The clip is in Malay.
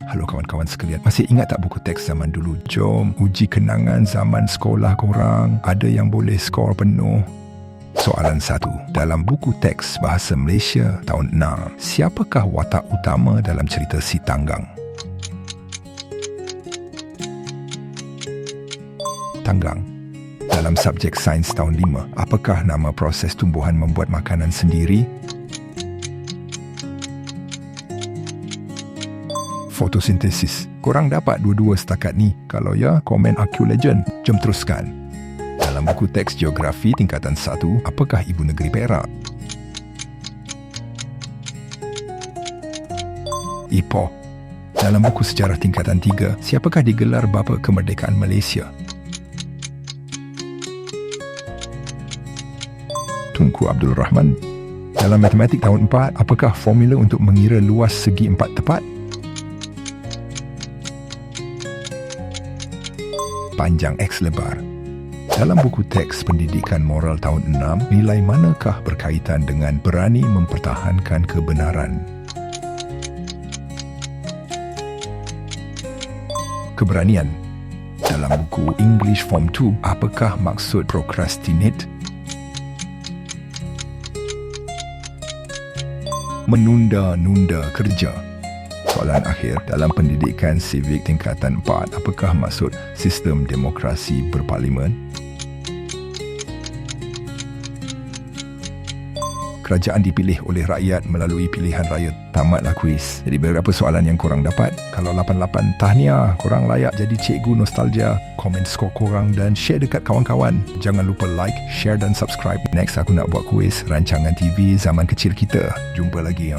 Halo kawan-kawan sekalian, masih ingat tak buku teks zaman dulu? Jom uji kenangan zaman sekolah korang. Ada yang boleh skor penuh. Soalan 1. Dalam buku teks Bahasa Malaysia tahun 6, siapakah watak utama dalam cerita Si Tanggang? Tanggang. Dalam subjek sains tahun 5, apakah nama proses tumbuhan membuat makanan sendiri? Fotosintesis. Korang dapat dua-dua setakat ni? Kalau ya, komen Aku Legend. Jom teruskan. Dalam buku teks Geografi tingkatan 1, apakah ibu negeri Perak? Ipoh. Dalam buku sejarah tingkatan 3, siapakah digelar bapa kemerdekaan Malaysia? Tunku Abdul Rahman. Dalam matematik tahun 4, apakah formula untuk mengira luas segi 4 tepat? Panjang X lebar. Dalam buku teks Pendidikan Moral tahun 6, nilai manakah berkaitan dengan berani mempertahankan kebenaran? Keberanian. Dalam buku English Form 2, apakah maksud procrastinate? Menunda-nunda kerja. Soalan akhir, dalam pendidikan sivik tingkatan 4, apakah maksud sistem demokrasi berparlimen? Kerajaan dipilih oleh rakyat melalui pilihan raya. Tamatlah kuis. Jadi berapa soalan yang korang dapat? Kalau 88, tahniah, korang layak jadi cikgu nostalgia. Komen skor korang dan share dekat kawan-kawan. Jangan lupa like, share dan subscribe. Next aku nak buat kuis rancangan TV zaman kecil kita. Jumpa lagi.